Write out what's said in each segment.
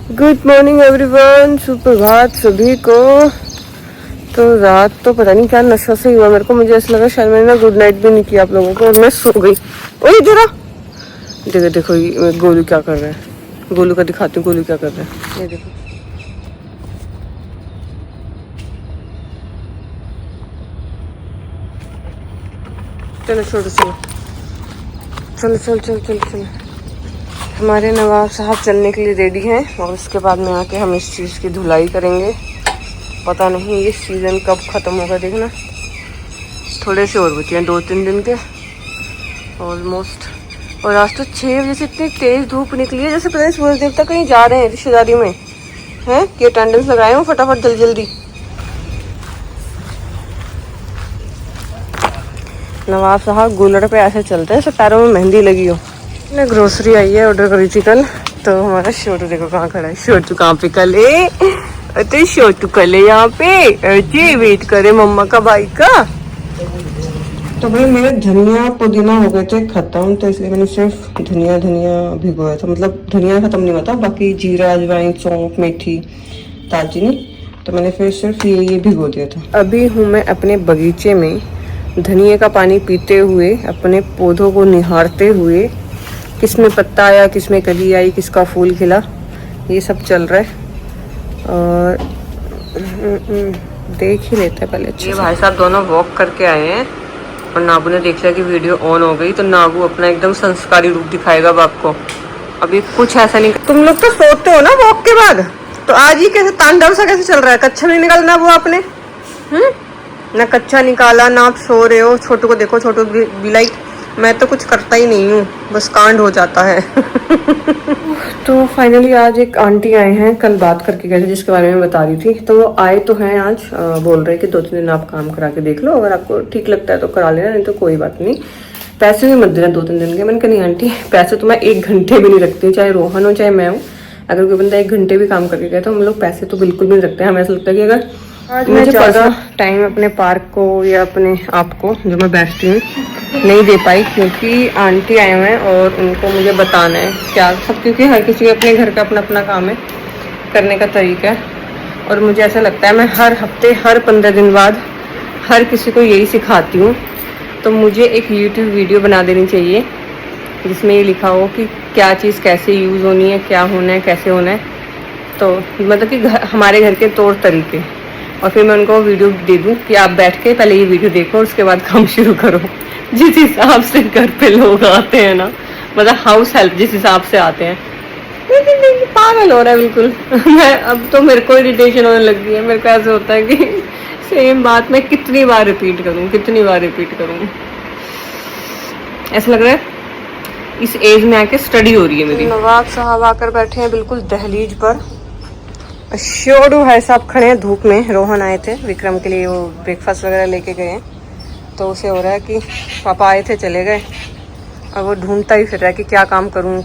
Good morning everyone, सुप्रभात सभी को। तो रात तो पता नहीं क्या नशा से हुआ मेरे को, मुझे ऐसा लगा शायद मैंने ना गुड नाइट भी नहीं किया आप लोगों को और मैं सो गई। ओए जरा देखो देखो ये गोलू क्या कर रहा है। गोलू का दिखाती हूँ गोलू क्या कर रहा है, ये देखो। चलो छोड़ो चलो चलो चलो चलो चलो चलो। हमारे नवाब साहब चलने के लिए रेडी हैं और उसके बाद में आके हम इस चीज़ की धुलाई करेंगे। पता नहीं ये सीज़न कब ख़त्म होगा, देखना थोड़े से और बचे हैं 2-3 दिन के ऑलमोस्ट। और आज तो 6 बजे से इतनी तेज़ धूप निकली है जैसे पता नहीं सूरज देवता कहीं जा रहे हैं रिश्तेदारी में हैं कि अटेंडेंस लगाए हो फटाफट जल्दी जल्दी। नवाब साहब गुलड़ पे ऐसे चलते हैं सब पैरों में मेहंदी लगी हो। ने ग्रोसरी आई है, ऑर्डर करी थी कल। तो हमारा छोटू देखो कहाँ खड़ा है। छोटू कहाँ पे कल है? अरे छोटू कल है यहाँ पे, अरे वेट करे मम्मा का बाइक का। तो भाई मेरे धनिया पुदीना हो गए थे खत्म, तो इसलिए मैंने सिर्फ धनिया भिगोया था। मतलब धनिया खत्म नहीं हुआ था, बाकी जीरा अजवाइन सौंफ मेथी दालचीनी, तो मैंने फिर सिर्फ ये भिगो दिया था। अभी हूँ मैं अपने बगीचे में धनिया का पानी पीते हुए, अपने पौधों को निहारते हुए। किसमें पत्ता आया, किसमें कली आई, किसका फूल खिला, ये सब चल रहा है और देख ही लेते हैं पहले। ये भाई साहब दोनों वॉक करके आए हैं और नाबू ने देख लिया कि वीडियो ऑन हो गई, तो नाबू अपना एकदम संस्कारी रूप दिखाएगा अब आपको। अभी कुछ ऐसा नहीं। तुम लोग तो सोते हो ना वॉक के बाद, तो आज ही कैसे तांडव सा कैसे चल रहा है? कच्छा नहीं निकालना वो आपने, ना कच्चा निकाला ना आप सो रहे हो। छोटू को देखो, छोटू भी लाइक मैं तो कुछ करता ही नहीं हूँ, बस कांड हो जाता है। तो फाइनली आज एक आंटी आए हैं, कल बात करके गए थे जिसके बारे में बता रही थी। तो वो आए तो हैं आज, बोल रहे कि 2-3 दिन आप काम करा के देख लो, अगर आपको ठीक लगता है तो करा लेना, नहीं तो कोई बात नहीं, पैसे भी मत देना 2-3 दिन के। मैंने कहा नहीं आंटी, पैसे तो मैं 1 घंटे भी नहीं रखती, चाहे रोहन हो चाहे मैं हूँ। अगर कोई बंदा 1 घंटे भी काम करके गया तो हम लोग पैसे तो बिल्कुल भी नहीं रखते हैं। हमें ऐसा लगता है कि अगर आज मुझे ज़्यादा टाइम अपने पार्क को या अपने आप को जो मैं बैठती हूँ नहीं दे पाई, क्योंकि आंटी आए हुए हैं और उनको मुझे बताना है क्या सब, क्योंकि हर किसी के अपने घर का अपना अपना काम है, करने का तरीका है। और मुझे ऐसा लगता है मैं हर हफ्ते हर 15 दिन बाद हर किसी को यही सिखाती हूँ। तो मुझे एक यूट्यूब वीडियो बना देनी चाहिए जिसमें ये लिखा हो कि क्या चीज़ कैसे यूज़ होनी है, क्या होना है, कैसे होना है। तो मतलब कि हमारे घर के तौर तरीके, और फिर मैं उनको वीडियो दे दूँ कि आप बैठ के पहले ये वीडियो देखो और उसके बाद काम शुरू करो। जिस हिसाब से घर पे लोग आते हैं ना, मतलब हाउस हेल्प जिस हिसाब से आते हैं, लेकिन पागल हो रहा है बिल्कुल। मैं अब तो मेरे को इरिटेशन होने लग गई है। मेरे को ऐसा होता है कि सेम बात मैं कितनी बार रिपीट करूँ। ऐसा लग रहा है इस एज में आके स्टडी हो रही है मेरी। नवाब साहब आकर बैठे हैं बिल्कुल दहलीज पर। श्योडू भाई साहब खड़े हैं धूप में। रोहन आए थे विक्रम के लिए, वो ब्रेकफास्ट वगैरह लेके गए हैं, तो उसे हो रहा है कि पापा आए थे चले गए, और वो ढूंढता ही फिर रहा है कि क्या काम करूं।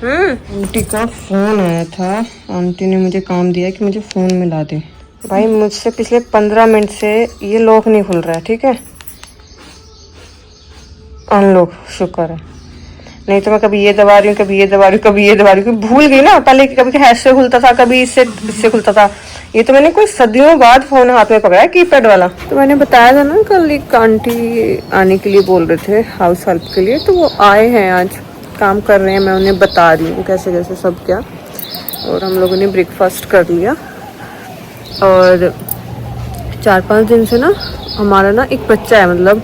आंटी का फोन आया था, आंटी ने मुझे काम दिया कि मुझे फोन मिला दे। भाई मुझसे पिछले 15 मिनट से ये लॉक नहीं खुल रहा है, ठीक है अनलॉक, शुक्र है, नहीं तो मैं कभी ये दबा रही हूँ, कभी ये दबा रही हूँ, भूल गई ना। पहले कभी ऐसे खुलता था, कभी इससे खुलता था। ये तो मैंने कोई सदियों बाद फोन हाथ में पकड़ा है कीपैड वाला। तो मैंने बताया था ना कल एक आंटी आने के लिए बोल रहे थे हाउस हेल्प के लिए, तो वो आए हैं आज, काम कर रहे हैं। मैं उन्हें बता रही हूँ कैसे कैसे सब क्या। और हम लोगों ने ब्रेकफास्ट कर लिया। और 4-5 दिन से ना हमारा ना एक बच्चा है, मतलब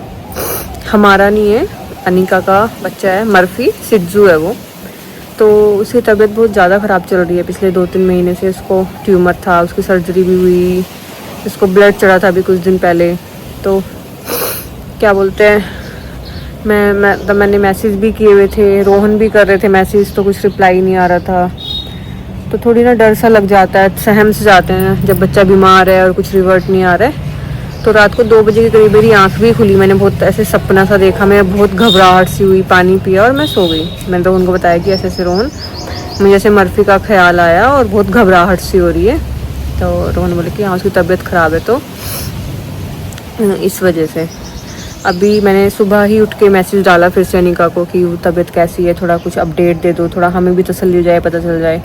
हमारा नहीं है, अनिका का बच्चा है, मर्फी सिज्जू है वो। तो उसकी तबीयत बहुत ज़्यादा ख़राब चल रही है पिछले 2-3 महीने से। उसको ट्यूमर था, उसकी सर्जरी भी हुई, उसको ब्लड चढ़ा था अभी कुछ दिन पहले। तो क्या बोलते हैं, मैंने मैसेज भी किए हुए थे, रोहन भी कर रहे थे मैसेज, तो कुछ रिप्लाई नहीं आ रहा था। तो थोड़ी ना डर सा लग जाता है, सहम से जाते हैं जब बच्चा बीमार है और कुछ रिवर्ट नहीं आ रहा है। तो रात को 2 बजे के करीब मेरी आँख भी खुली, मैंने बहुत ऐसे सपना सा देखा, मैं बहुत घबराहट सी हुई, पानी पिया और मैं सो गई। मैंने तो उनको बताया कि ऐसे रोहन मुझे ऐसे मर्फी का ख्याल आया और बहुत घबराहट सी हो रही है। तो रोहन बोले कि हाँ उसकी तबीयत ख़राब है तो इस वजह से। अभी मैंने सुबह ही उठ के मैसेज डाला फिर से अनिका को कि तबीयत कैसी है, थोड़ा कुछ अपडेट दे दो, थोड़ा हमें भी तसल्ली हो जाए, पता चल जाए।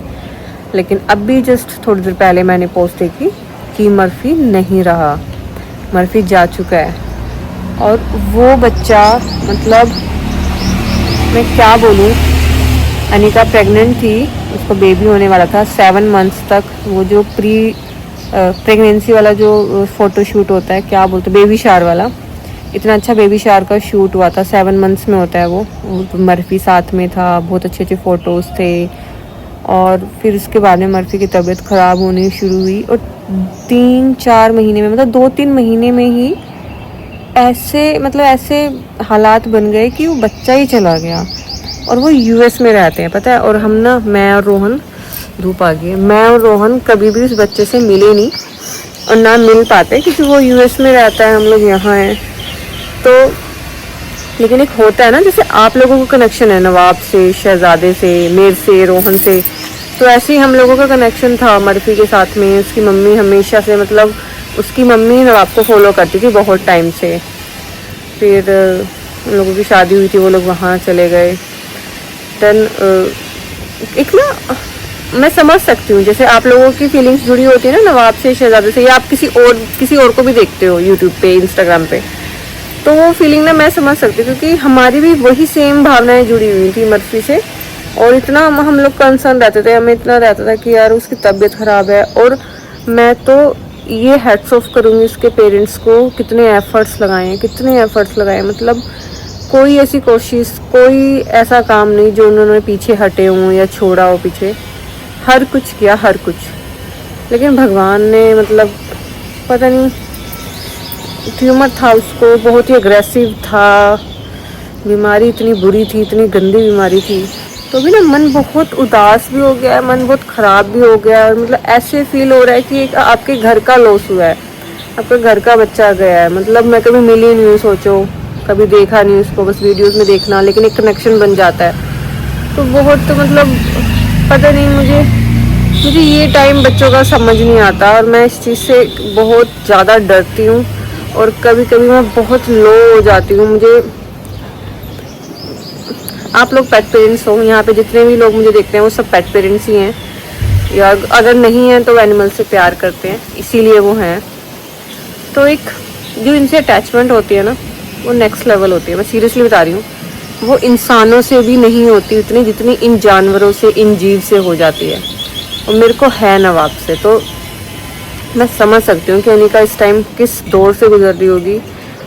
लेकिन अभी जस्ट थोड़ी देर पहले मैंने पोस्ट देखी कि मर्फी नहीं रहा, मर्फी जा चुका है। और वो बच्चा, मतलब मैं क्या बोलूँ, अनिका प्रेग्नेंट थी, उसको बेबी होने वाला था 7 मंथ्स तक। वो जो प्रेगनेंसी वाला जो फ़ोटो शूट होता है, क्या बोलते हैं, बेबी शावर वाला, इतना अच्छा बेबी शावर का शूट हुआ था, 7 मंथ्स में होता है वो। मर्फी साथ में था, बहुत अच्छे अच्छे फ़ोटोज़ थे। और फिर उसके बाद में मर्फी की तबीयत ख़राब होनी शुरू हुई और 3-4 महीने में, मतलब 2-3 महीने में ही ऐसे हालात बन गए कि वो बच्चा ही चला गया। और वो यूएस में रहते हैं, पता है। और हम ना, मैं और रोहन, धूप आ गई है, मैं और रोहन कभी भी उस बच्चे से मिले नहीं और ना मिल पाते क्योंकि वो यूएस में रहता है, हम लोग यहाँ हैं। तो लेकिन एक होता है ना, जैसे आप लोगों को कनेक्शन है नवाब से, शहजादे से, मेरे से, रोहन से, तो ऐसे ही हम लोगों का कनेक्शन था मर्फी के साथ में। उसकी मम्मी हमेशा से, मतलब उसकी मम्मी नवाब को फॉलो करती थी बहुत टाइम से। फिर उन लोगों की शादी हुई थी, वो लोग वहाँ चले गए। देन एक ना, मैं समझ सकती हूँ, जैसे आप लोगों की फीलिंग्स जुड़ी होती है ना नवाब से, शहजादे से, या आप किसी और को भी देखते हो यूट्यूब पे, इंस्टाग्राम पे, तो वो फीलिंग ना मैं समझ सकती हूँ क्योंकि हमारी भी वही सेम भावनाएं जुड़ी हुई थी मर्फी से। और इतना हम लोग कंसर्न रहते थे, हमें इतना रहता था कि यार उसकी तबीयत ख़राब है। और मैं तो ये हेड्स ऑफ करूँगी उसके पेरेंट्स को, कितने एफर्ट्स लगाए हैं, कितने एफर्ट्स लगाए हैं। मतलब कोई ऐसी कोशिश, कोई ऐसा काम नहीं जो उन्होंने पीछे हटे हों या छोड़ा हो पीछे, हर कुछ किया, हर कुछ। लेकिन भगवान ने, मतलब पता नहीं, ट्यूमर था उसको, बहुत ही अग्रेसिव था, बीमारी इतनी बुरी थी, इतनी गंदी बीमारी थी। तो भी ना मन बहुत उदास भी हो गया है, मन बहुत ख़राब भी हो गया है। और मतलब ऐसे फील हो रहा है कि एक आपके घर का लॉस हुआ है, आपका घर का बच्चा गया है। मतलब मैं कभी मिली नहीं हूँ, सोचो, कभी देखा नहीं उसको, बस वीडियोस में देखना, लेकिन एक कनेक्शन बन जाता है। तो बहुत, तो मतलब पता नहीं, मुझे ये टाइम बच्चों का समझ नहीं आता और मैं इस चीज़ से बहुत ज़्यादा डरती हूँ। और कभी कभी मैं बहुत लो हो जाती हूँ। मुझे, आप लोग पेट पेरेंट्स हो, यहाँ पे जितने भी लोग मुझे देखते हैं वो सब पेट पेरेंट्स ही हैं, या अगर नहीं हैं तो एनिमल से प्यार करते हैं, इसीलिए वो हैं। तो एक जो इनसे अटैचमेंट होती है ना, वो नेक्स्ट लेवल होती है। मैं सीरियसली बता रही हूँ, वो इंसानों से भी नहीं होती उतनी जितनी इन जानवरों से, इन जीव से हो जाती है। और मेरे को है नवाब से, तो मैं समझ सकती हूँ कि अनिका इस टाइम किस दौर से गुजर रही होगी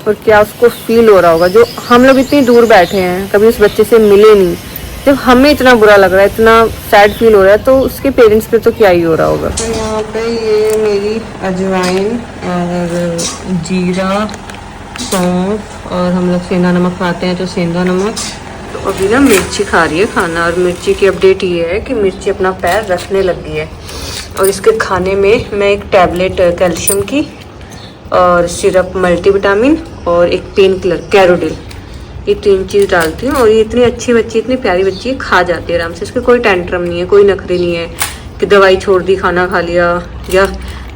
और क्या उसको फील हो रहा होगा। जो हम लोग इतनी दूर बैठे हैं, कभी उस बच्चे से मिले नहीं, जब हमें इतना बुरा लग रहा है, इतना सैड फील हो रहा है, तो उसके पेरेंट्स पे तो क्या ही हो रहा होगा। तो यहाँ पे ये मेरी अजवाइन और जीरा, सौंफ, और हम लोग सेंधा नमक खाते हैं तो सेंधा नमक। तो अभी ना मिर्ची खा रही है खाना, और मिर्ची की अपडेट ये है कि मिर्ची अपना पैर रखने लग गई है। और इसके खाने में मैं एक टैबलेट कैल्शियम की और सिरप मल्टीविटामिन और एक पेन किलर कैरोडिल, ये 3 चीज़ डालती हूँ। और ये इतनी अच्छी बच्ची, इतनी प्यारी बच्ची, खा जाती है आराम से। इसके कोई टेंट्रम नहीं है, कोई नखरे नहीं है कि दवाई छोड़ दी, खाना खा लिया, या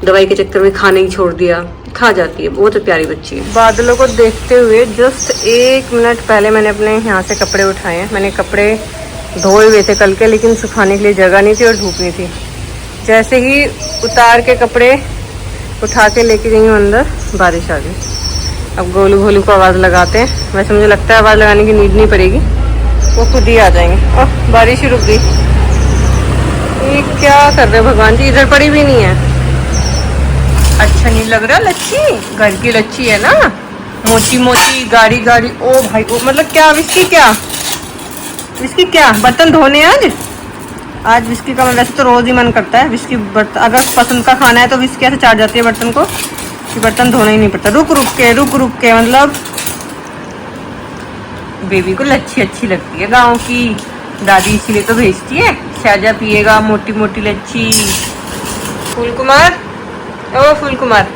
दवाई के चक्कर में खाना ही छोड़ दिया, खा जाती है। बहुत प्यारी बच्ची है। बादलों को देखते हुए जस्ट 1 मिनट पहले मैंने अपने यहाँ से कपड़े उठाए हैं। मैंने कपड़े धोए हुए थे कल के, लेकिन सुखाने के लिए जगह नहीं थी और धूप नहीं थी। जैसे ही उतार के कपड़े उठा के लेके गई हूँ अंदर, बारिश आ गई। अब गोलू भोलू को आवाज़ लगाते हैं। वैसे मुझे लगता है आवाज़ लगाने की नीड नहीं पड़ेगी, वो खुद ही आ जाएंगे। ओह, बारिश ही रुक गई। ये क्या कर रहे हो भगवान जी, इधर पड़ी भी नहीं है। अच्छा नहीं लग रहा। लच्छी, घर की लच्छी है ना, मोटी मोटी, गाढ़ी गाढ़ी। ओ भाई, ओ मतलब क्या विस्की, क्या बर्तन धोने आज विस्की का। वैसे तो रोज ही मन करता है विस्की, अगर पसंद का खाना है तो विस्की ऐसे चाट जाती है बर्तन को कि बर्तन धोना ही नहीं पड़ता। रुक रुक के मतलब बेबी को लच्छी अच्छी लगती है गाँव की, दादी इसीलिए तो भेजती है। शाहजा पिएगा मोटी मोटी लच्छी। फूल कुमार, ओ फूल कुमार,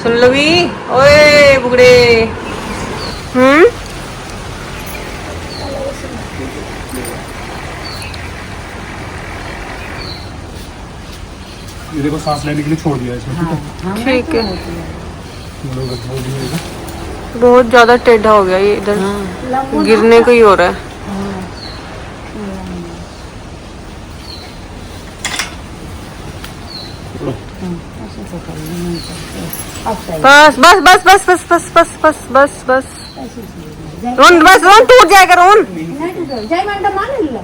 सुन लो भी, ओए बुगड़े। ये देखो सांस लेने के लिए छोड़ दिया इसमें, ठीक है? ठीक है। बहुत ज्यादा टेढ़ा हो गया ये इधर। हाँ। गिरने को ही हो रहा है। बस बस बस बस बस बस बस बस बस बस रोन, बस रोन टूट जाएगा रोन। जय मंडा मान लो।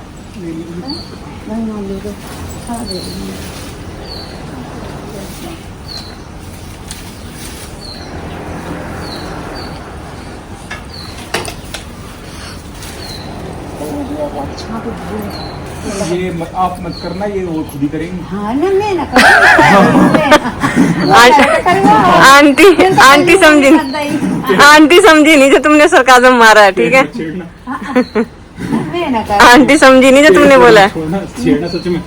ये आप मत करना, ये वो खुद ही करेंगे। हाँ ना, मैं ना आंटी आंटी समझी, आंटी समझी नहीं जो तुमने सरकाजम मारा है, ठीक है। मैं ना आंटी समझी नहीं जो तुमने बोला है। छेड़ना सच में,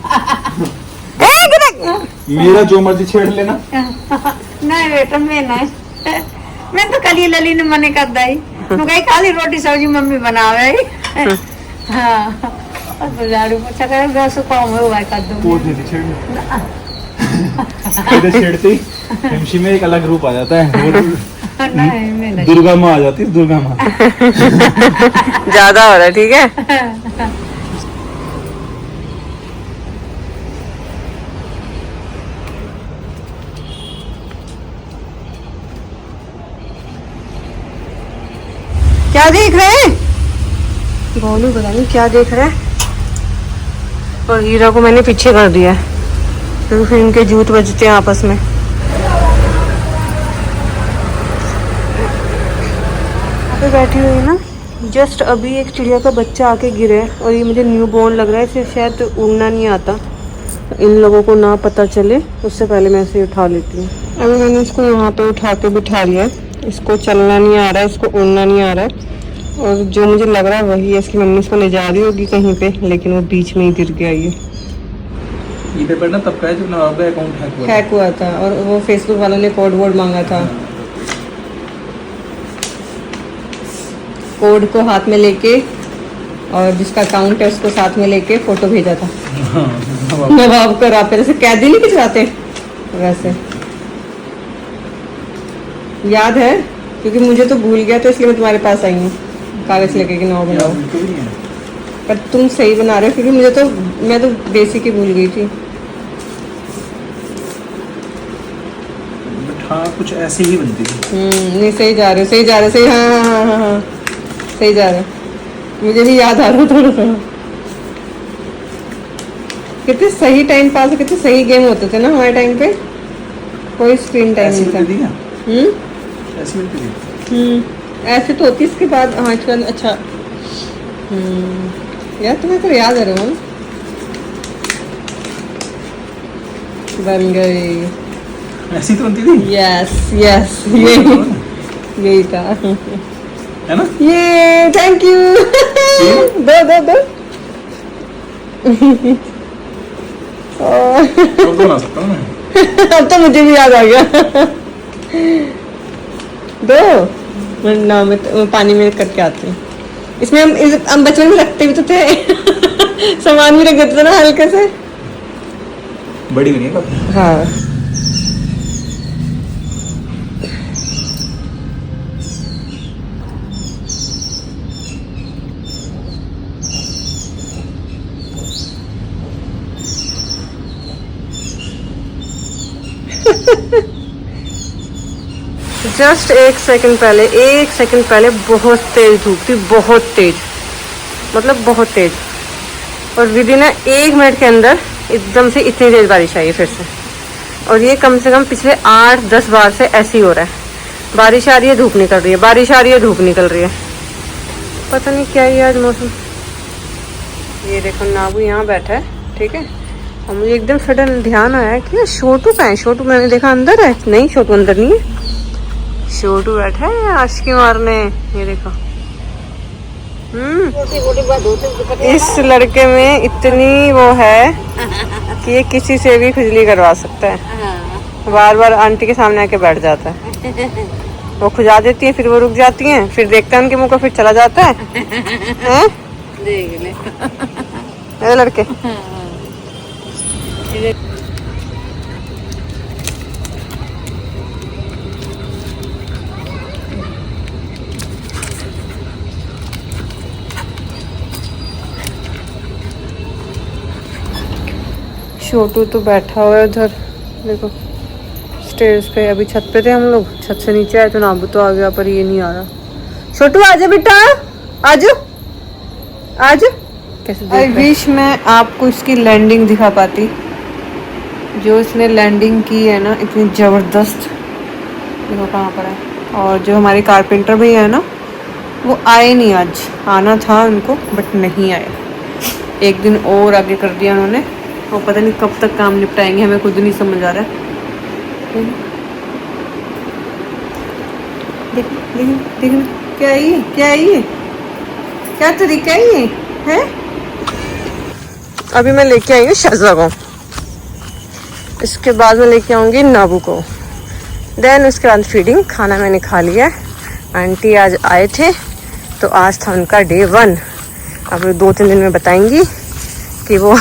ए, मेरा जो मर्जी छेड़ लेना। नहीं बेटा, मैं तो कल लली ने मने कर दी, मैं कही खाली रोटी सब्जी मम्मी बनावे। हाँ, और झाड़ू पोछा करे, बस काम हुआ कर दूँ। वो दे दे छेड़ने। इधर छेड़ते ही हिमशी में एक अलग रूप आ जाता है। नहीं, मैं नहीं। दुर्गा माँ आ जाती है, दुर्गा माँ। ज्यादा हो रहा है, ठीक है। क्या देख रहे हैं बोलू, पता नहीं क्या देख रहे हैं। और हीरा को मैंने पीछे कर दिया है क्योंकि फिर इनके जूत बजते हैं आपस में। यहाँ पे बैठी हुई है ना, जस्ट अभी एक चिड़िया का बच्चा आके गिरा है और ये मुझे न्यू बॉर्न लग रहा है, इसे शायद उड़ना नहीं आता। इन लोगों को ना पता चले उससे पहले मैं इसे उठा लेती हूँ। अभी मैंने इसको यहाँ पे उठा के बिठा लिया है। इसको चलना नहीं आ रहा है, इसको उड़ना नहीं आ रहा है, और जो मुझे लग रहा है वही है, इसकी मम्मी इसको ले जा रही होगी कहीं पे, लेकिन वो बीच में ही गिर गया। ये पेपर ना तब का है जब नवाब का अकाउंट हैक हुआ था और वो फेसबुक वालों ने कोड वोड मांगा था। कोड को हाथ में लेके और जिसका अकाउंट है उसको साथ में लेके फोटो भेजा था। नवाब को रात जैसे कैदी नहीं खिंचवाते वैसे। याद है क्योंकि मुझे तो भूल गया, तो इसलिए मैं तुम्हारे पास आई हूँ कागज लेके कि नौ बनाओ। पर तुम सही बना रहे हो क्योंकि मैं तो बेसिक ही भूल गई थी। हाँ, कुछ ऐसे ही बनती थी। नहीं सही जा रहे हो, सही जा रहे हो, सही। हाँ हाँ हाँ हाँ सही जा रहे हो। मुझे भी याद आ रहा थोड़ा सा। कितने सही टाइम पास, कितने सही गेम होते थे ना हमारे टाइम पे, कोई स्क्रीन टाइम नहीं था। ऐसे तो होती इसके बाद। हाँ इसके बाद अच्छा। यार तुम्हें तो याद है रोहन, बन गई ऐसी तो बनती थी। यस यस, यही था है ना। ये थैंक यू। दो दो दो। अब बना सकता हूँ मैं। अब तो मुझे भी याद आ गया। दो ना, मैं पानी में करके आती हूँ। इसमें हम बचपन में रखते भी तो थे। सामान भी रख देते थे ना हल्के से। बड़ी बनी है। हाँ जस्ट एक सेकंड पहले बहुत तेज धूप थी, बहुत तेज, मतलब बहुत तेज। और विद इन 1 मिनट के अंदर एकदम से इतनी तेज बारिश आई है फिर से। और ये कम से कम पिछले 8-10 बार से ऐसे ही हो रहा है। बारिश आ रही है, धूप निकल रही है, बारिश आ रही है, धूप निकल रही है। पता नहीं क्या ही आज मौसम। ये देखो नाबू यहाँ बैठा है, ठीक है। और मुझे एकदम सडन ध्यान आया कि छोटू कहाँ है। छोटू मैंने देखा अंदर है, नहीं छोटू अंदर नहीं है, छोटू बैठा है आशिकी मारने। ये देखो। इस लड़के में इतनी वो है कि ये किसी से भी खुजली करवा सकता है। बार बार आंटी के सामने आके बैठ जाता है, वो खुजा देती है, फिर वो रुक जाती हैं, फिर देखता है उनके मुंह को, फिर चला जाता है। हैं? देख ले ये लड़के। छोटू तो बैठा हुआ है उधर, देखो स्टेयर्स पे। अभी छत पे थे हम लोग, छत से नीचे आए तो नाबू तो आ गया, पर ये नहीं आ रहा। छोटू आजा बेटा, आजा आजा। कैसे आई विश मैं आपको इसकी लैंडिंग दिखा पाती, जो इसने लैंडिंग की है ना इतनी ज़बरदस्त। देखो कहाँ पर है। और जो हमारे कारपेंटर भैया है ना, वो आए नहीं आज, आना था उनको बट नहीं आए। एक दिन और आगे कर दिया उन्होंने, वो पता नहीं कब तक काम निपटाएंगे, हमें खुद नहीं समझ आ रहा है। देख देख देख, क्या है ये, क्या है ये, क्या तरीका है ये है। अभी मैं लेके आई हूँ शाज़ा को, इसके बाद मैं लेके आऊँगी नाबू को, देन उसके बाद फीडिंग। खाना मैंने खा लिया है। आंटी आज आए थे तो आज था उनका डे 1। अब 2-3 दिन में बताएंगी कि वो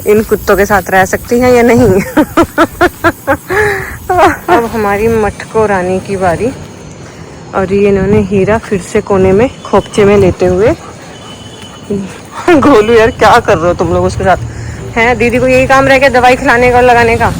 इन कुत्तों के साथ रह सकती हैं या नहीं। अब हमारी मटको रानी की बारी, और ये इन्होंने हीरा फिर से कोने में खोपचे में लेते हुए। गोलू यार क्या कर रहे हो तुम लोग उसके साथ हैं? दीदी को यही काम रह गया दवाई खिलाने का और लगाने का।